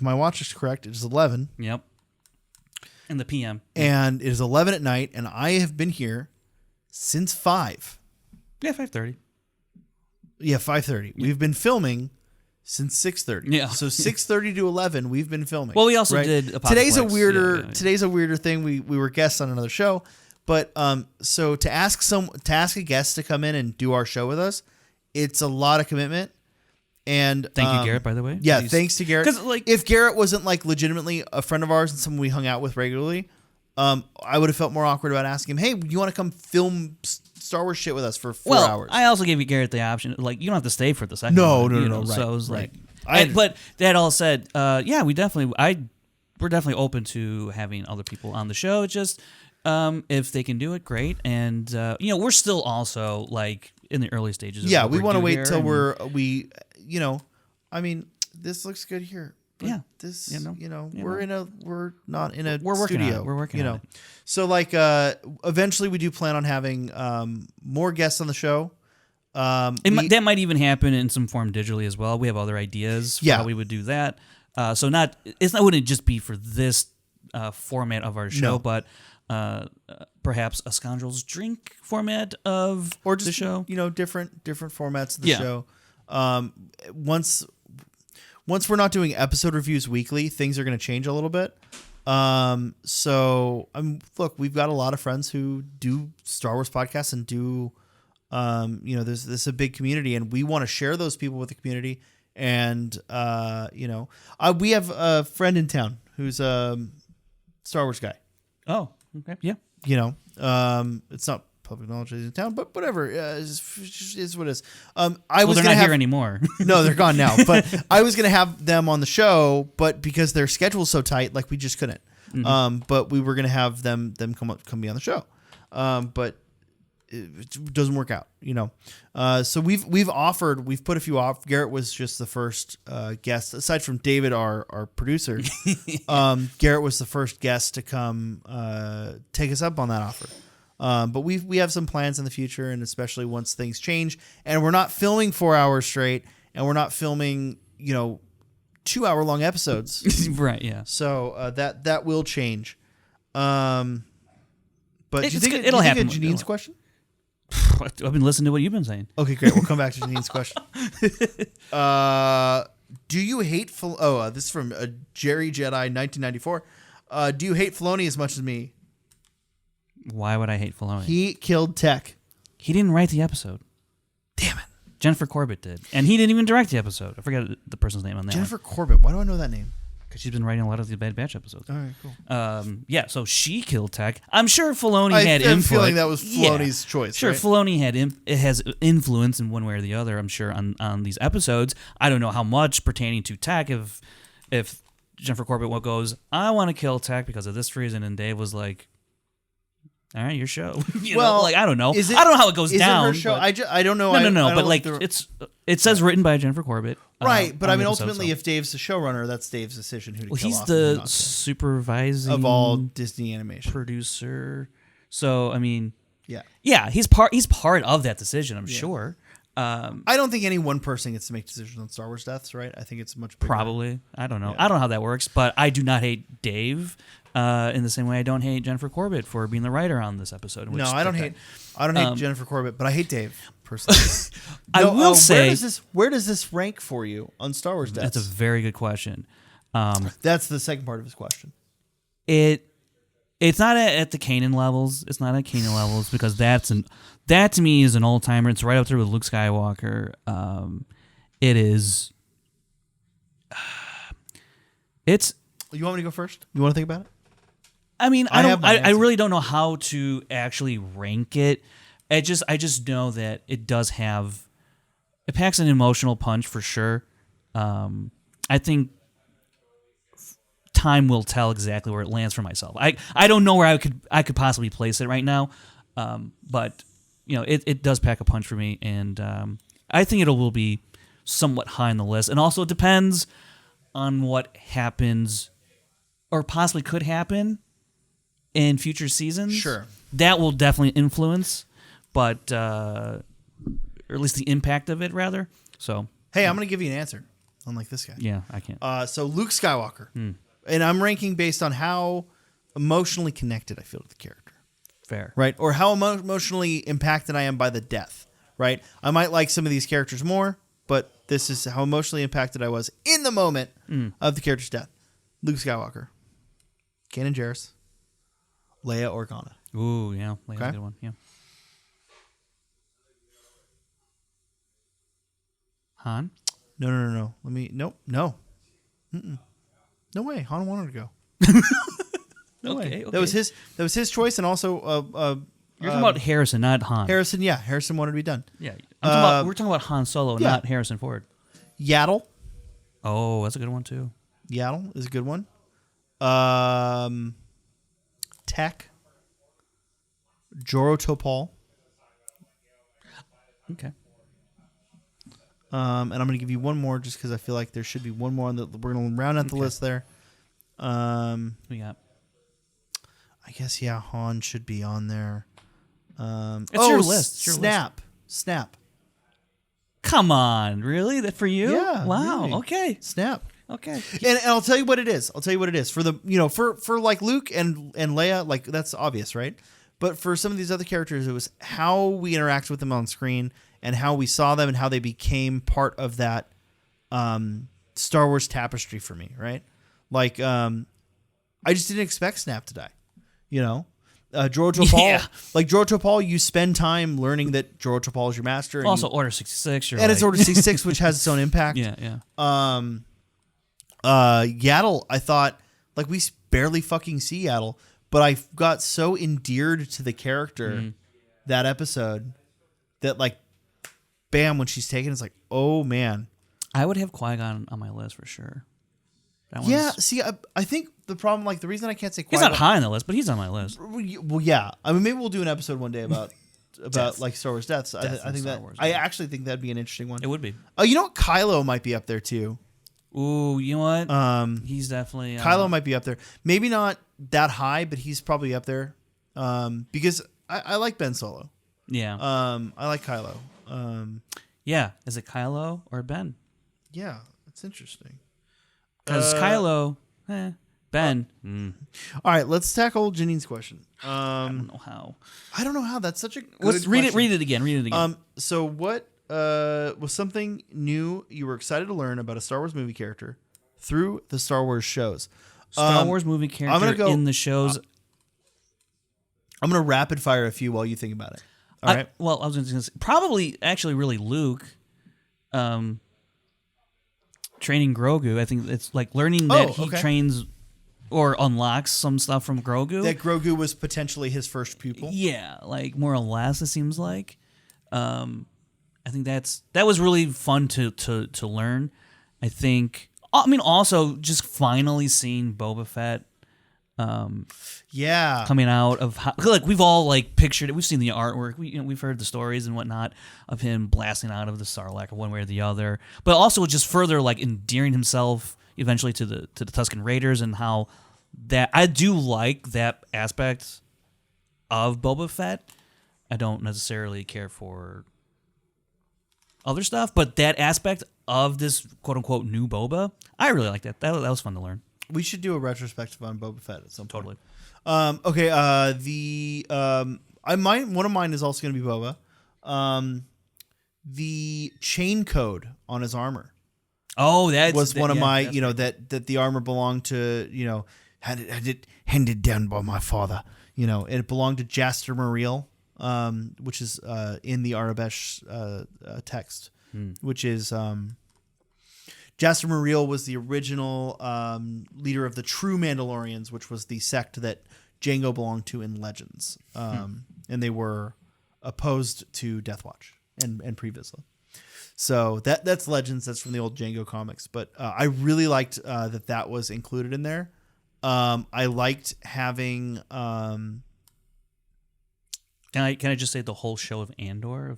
my watch is correct, it is 11. Yep. In the PM. And it is 11 at night, and I have been here since 5. Yeah, 5:30. Yeah, 5:30. Yeah. We've been filming since 6:30. Yeah. So 6:30 to 11, we've been filming. Well, we also did Today's a weirder thing. We were guests on another show, but so to ask a guest to come in and do our show with us, it's a lot of commitment. And thank you, Garrett, by the way. Yeah, thanks to Garrett. Because if Garrett wasn't legitimately a friend of ours and someone we hung out with regularly, I would have felt more awkward about asking him, hey, you want to come film Star Wars shit with us for 4 hours? I also gave Garrett the option, you don't have to stay for the second one. No. Right, so it was right. But that all said, we're definitely open to having other people on the show. It's just if they can do it, great. And we're still also in the early stages. Yeah, we want to wait till this looks good here. Yeah. We're not in a we're working studio. On it. We're working on it. So eventually we do plan on having more guests on the show. That might even happen in some form digitally as well. We have other ideas for how we would do that. Wouldn't just be for this format of our show, but perhaps a Scoundrels drink format of the show. Different formats of the show. Once we're not doing episode reviews weekly, things are going to change a little bit. Look, we've got a lot of friends who do Star Wars podcasts and do, this is a big community, and we want to share those people with the community. And, we have a friend in town who's a Star Wars guy. Oh, okay. Yeah. It's not public knowledge he's in town, but whatever. Is what it is. They're not here anymore. No, they're gone now. But I was going to have them on the show, but because their schedule's so tight, we just couldn't. Mm-hmm. But we were going to have them come be on the show. But it doesn't work out, So we've put a few off. Garrett was just the first guest, aside from David, our producer. Garrett was the first guest to come take us up on that offer. But we have some plans in the future, and especially once things change, and we're not filming 4 hours straight, and we're not filming 2 hour long episodes. Right. Yeah. So that will change. But do you think it'll happen? Janine's question. I've been listening to what you've been saying. Okay, great. We'll come back to Janine's question. Do you hate this is from Jerry Jedi 1994. Do you hate Filoni as much as me? Why would I hate Filoni? He killed Tech. He didn't write the episode. Damn it. Jennifer Corbett did. And he didn't even direct the episode. I forget the person's name on that. Jennifer Corbett. Why do I know that name? Because she's been writing a lot of the Bad Batch episodes. All right, cool. So she killed Tech. I'm sure Filoni had input. I have a feeling that was Filoni's choice. Sure, right? Filoni has influence in one way or the other, I'm sure, on these episodes. I don't know how much pertaining to Tech, if Jennifer Corbett goes, I want to kill Tech because of this reason, and Dave was like, all right, your show. I don't know. I don't know how it goes down. It her show? I don't know. No. But like, it says written by Jennifer Corbett. Right, but I mean, ultimately, if Dave's the showrunner, that's Dave's decision who to kill he's off the supervising of all Disney animation producer. So I mean, yeah, he's part of that decision. I'm sure. I don't think any one person gets to make decisions on Star Wars deaths, right? I think it's much bigger. Probably. I don't know. I don't know how that works, but I do not hate Dave in the same way I don't hate Jennifer Corbett for being the writer on this episode. No, I don't hate Jennifer Corbett, but I hate Dave personally. I will say, where does this rank for you on Star Wars deaths? That's a very good question. That's the second part of his question. It's not at the Kanan levels. It's not at Kanan levels because that to me is an old timer. It's right up there with Luke Skywalker. It is. It's. You want me to go first? You want to think about it? I mean, I really don't know how to actually rank it. I just know that it does have. It packs an emotional punch for sure. I think time will tell exactly where it lands for myself. I don't know where I could possibly place it right now, but it does pack a punch for me, and I think it will be somewhat high on the list. And also, it depends on what happens or possibly could happen in future seasons. Sure, that will definitely influence, but or at least the impact of it, rather. So, hey, I'm going to give you an answer. Unlike this guy. Yeah, I can't. So Luke Skywalker. And I'm ranking based on how emotionally connected I feel to the character. Fair. Right? Or how emotionally impacted I am by the death. Right? I might like some of these characters more, but this is how emotionally impacted I was in the moment of the character's death. Luke Skywalker. Kanan Jarrus. Leia Organa. Ooh, yeah. Leia's a good one. Yeah. Han? No. Nope. No. No way. Han wanted to go. No way. That was his choice, and also you're talking about Harrison, not Han. Harrison wanted to be done. Yeah, we're talking about Han Solo, not Harrison Ford. Yaddle. Oh, that's a good one too. Yaddle is a good one. Tech. Joro Topal. Okay. And I'm going to give you one more just because I feel like there should be one more on the. We're going to round out the list there. We got. I guess Han should be on there. It's your list. It's your Snap. list. Snap. Come on, really? That for you? Yeah. Wow. Really. Okay. Snap. Okay. And I'll tell you what it is. For the for like Luke and Leia, like that's obvious, right? But for some of these other characters, it was how we interact with them on screen and how we saw them and how they became part of that Star Wars tapestry for me, right? Like, I just didn't expect Snap to die, Joro Topal, Joro Topal, you spend time learning that Joro Topal is your master. And also, Order 66. It's Order 66, which has its own impact. Yeah. Yaddle, I thought, we barely fucking see Yaddle, but I got so endeared to the character that episode that, bam, when she's taken, it's like, oh, man. I would have Qui-Gon on my list for sure. Yeah, see, I think the problem, the reason I can't say Qui-Gon... He's not high on the list, but he's on my list. Well, yeah. I mean, maybe we'll do an episode one day about Star Wars deaths. I think I actually think that'd be an interesting one. It would be. Oh, you know what? Kylo might be up there, too. Ooh, you know what? He's definitely... Kylo might be up there. Maybe not that high, but he's probably up there. Because I like Ben Solo. Yeah. I like Kylo. Yeah. Is it Kylo or Ben? Yeah, it's interesting. Because Kylo... Ben. All right, let's tackle Janine's question. I don't know how. That's such a good question. Read it again. So what was something new you were excited to learn about a Star Wars movie character through the Star Wars shows? Star Wars movie character in the shows. I'm going to rapid fire a few while you think about it. All right? Well, I was going to say, probably actually really Luke. Training Grogu. I think it's learning that he trains or unlocks some stuff from Grogu. That Grogu was potentially his first pupil. Yeah, more or less it seems like. I think that was really fun to learn. I think I mean, also just finally seeing Boba Fett. Coming out of how, like we've all like pictured it. We've seen the artwork. We've heard the stories and whatnot of him blasting out of the Sarlacc one way or the other. But also just further like endearing himself eventually to the Tusken Raiders, and how that I do like that aspect of Boba Fett. I don't necessarily care for other stuff, but that aspect of this quote unquote new Boba, I really like that. That was fun to learn. We should do a retrospective on Boba Fett at some point. Totally. Okay. One of mine is also going to be Boba. The chain code on his armor. Oh, was one of my. That the armor belonged to. Had it handed down by my father. It belonged to Jaster Muriel, which is in the Arabesh text, which is. Jaster Muriel was the original leader of the True Mandalorians, which was the sect that Jango belonged to in Legends. And they were opposed to Death Watch and Pre Vizsla. So that's Legends. That's from the old Jango comics. But I really liked that was included in there. I liked having... Can I just say the whole show of Andor?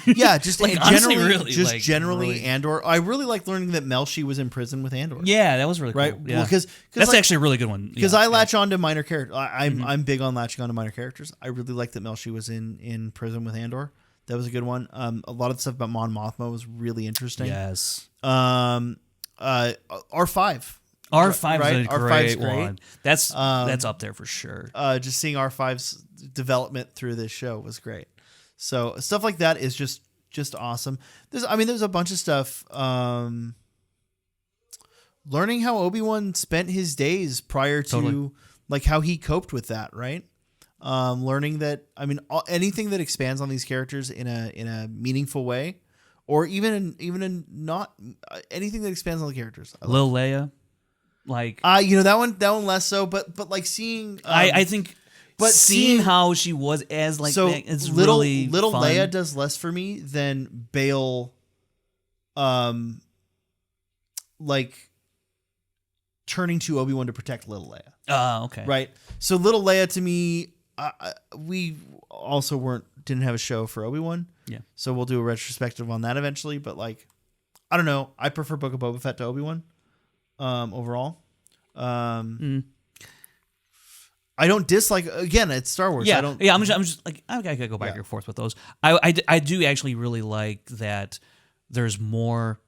Yeah, just like generally Andor. I really liked learning that Melshi was in prison with Andor. Yeah, that was really cool. Right? Yeah. Well, that's actually a really good one. Because I latch on to minor characters. I'm big on latching on to minor characters. I really liked that Melshi was in prison with Andor. That was a good one. A lot of the stuff about Mon Mothma was really interesting. Yes. R5. R5 right? is a great one. That's up there for sure. Just seeing R5's development through this show was great. So stuff like that is just awesome. There's a bunch of stuff. Learning how Obi-Wan spent his days prior to like how he coped with that, right? Learning that anything that expands on these characters in a meaningful way, or even in not anything that expands on the characters. Lil Leia. Like that one less so, but like seeing I think, but seeing how she was as like so it's little really fun. Leia does less for me than Bail, like turning to Obi-Wan to protect little Leia. Okay, right. So little Leia to me, we also didn't have a show for Obi-Wan. Yeah. So we'll do a retrospective on that eventually, but like I don't know, I prefer Book of Boba Fett to Obi-Wan. Overall, I don't dislike. Again, it's Star Wars. Yeah, I don't. Yeah, I'm just like I gotta go back and forth with those. I do actually really like that. There's more.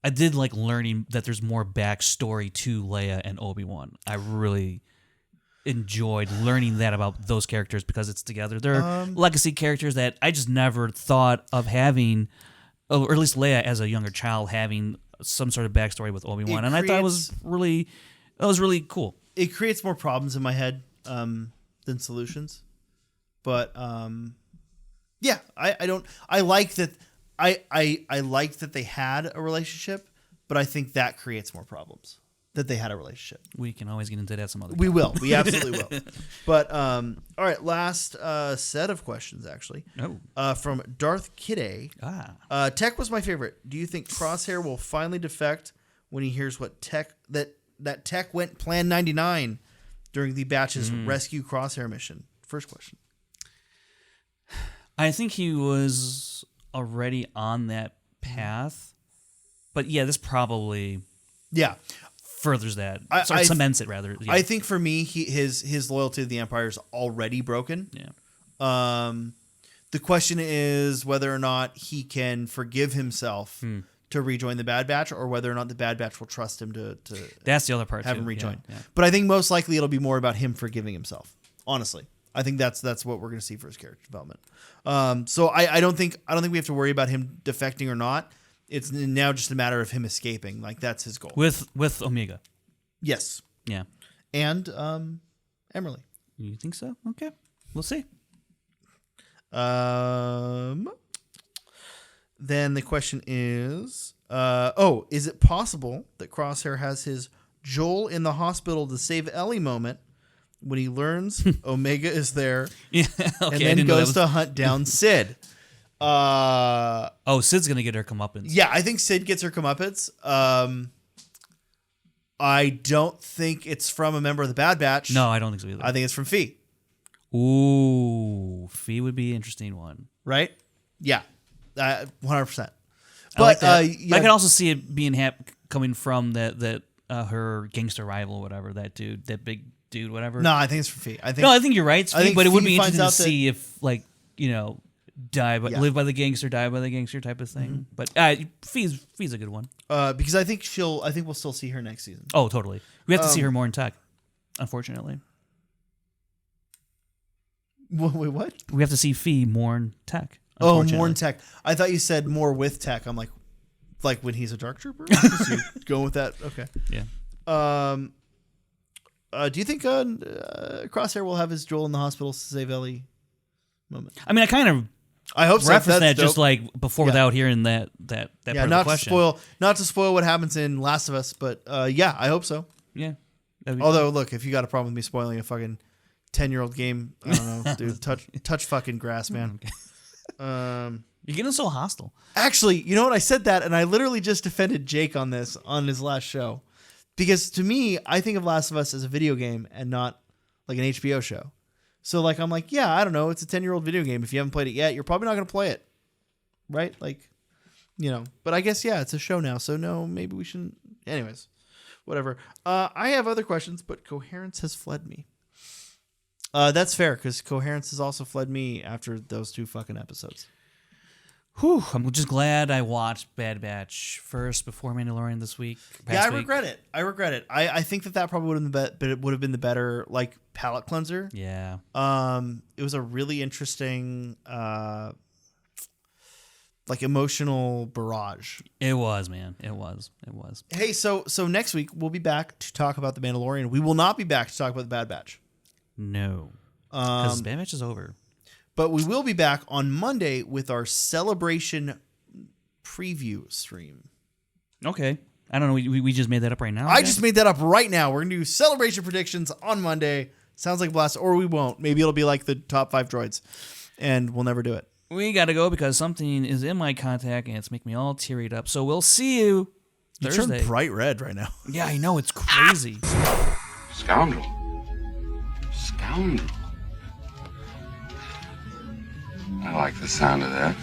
I did like learning that there's more backstory to Leia and Obi-Wan. I really enjoyed learning that about those characters because it's together. They're legacy characters that I just never thought of having, or at least Leia as a younger child having some sort of backstory with Obi-Wan, and I thought it was really cool. It creates more problems in my head than solutions, but yeah, I like that. I like that they had a relationship, but I think that creates more problems that they had a relationship. We can always get into that some other time. We will. We absolutely will. But all right, last set of questions actually. From Darth Kidday. Tech was my favorite. Do you think Crosshair will finally defect when he hears what that Tech went Plan 99 during the Batch's rescue Crosshair mission? First question. I think he was already on that path, but yeah, this probably furthers that. Cements it rather. Yeah. I think for me, his loyalty to the Empire is already broken. Yeah. The question is whether or not he can forgive himself to rejoin the Bad Batch, or whether or not the Bad Batch will trust him to. That's the other part. Have him rejoin. Yeah. But I think most likely it'll be more about him forgiving himself. Honestly, I think that's what we're going to see for his character development. So I don't think we have to worry about him defecting or not. It's now just a matter of him escaping. Like that's his goal. With Omega. Yes. Yeah. And Emmerly. You think so? Okay. We'll see. Then the question is, is it possible that Crosshair has his Joel in the hospital to save Ellie moment when he learns Omega is there, and then goes to hunt down Sid? Sid's gonna get her comeuppance. Yeah, I think Sid gets her comeuppance. I don't think it's from a member of the Bad Batch. No, I don't think so either. I think it's from Fee. Ooh, Fee would be an interesting one. Right? Yeah. 100%. I like that. I can also see it being coming from that her gangster rival, whatever, that dude, that big dude, whatever. No, I think it's from Fee. I think you're right. It's Fee, but it would be interesting to see if, like, live by the gangster, die by the gangster type of thing. Mm-hmm. But Fee's a good one. Because I think we'll still see her next season. Oh, totally. We have to see her more in tech, unfortunately. Wait, what? We have to see Fee more in tech. Oh, more in tech. I thought you said more with tech. I'm like when he's a dark trooper? Going with that? Okay. Yeah. Do you think Crosshair will have his Joel in the hospital save Ellie moment? I mean, I kind of hope so. referenced that just like before without hearing that part of the question. Not to spoil what happens in Last of Us, but yeah, I hope so. Yeah. Although, look, if you got a problem with me spoiling a fucking 10-year-old game, I don't know, dude. Touch fucking grass, man. You're getting so hostile. Actually, you know what? I said that, and I literally just defended Jake on this on his last show, because to me, I think of Last of Us as a video game and not like an HBO show. So like, I'm like, yeah, I don't know. It's a 10-year-old video game. If you haven't played it yet, you're probably not going to play it, right? Like, But I guess it's a show now. So no, maybe we shouldn't. Anyways, whatever. I have other questions, but Coherence has fled me. That's fair, because Coherence has also fled me after those 2 fucking episodes. Whew, I'm just glad I watched Bad Batch first before Mandalorian this week. Yeah, I regret it. I think that probably would have been the better like palate cleanser. Yeah. It was a really interesting like emotional barrage. It was, man. It was. Hey, so next week we'll be back to talk about the Mandalorian. We will not be back to talk about the Bad Batch. No. Because Bad Batch is over. But we will be back on Monday with our celebration preview stream. Okay. I don't know. We just made that up right now. I just made that up right now. We're going to do celebration predictions on Monday. Sounds like a blast. Or we won't. Maybe it'll be like the top 5 droids. And we'll never do it. We got to go because something is in my contact and it's making me all tearied up. So we'll see you Thursday. You turned bright red right now. Yeah, I know. It's crazy. Scoundrel. I like the sound of that.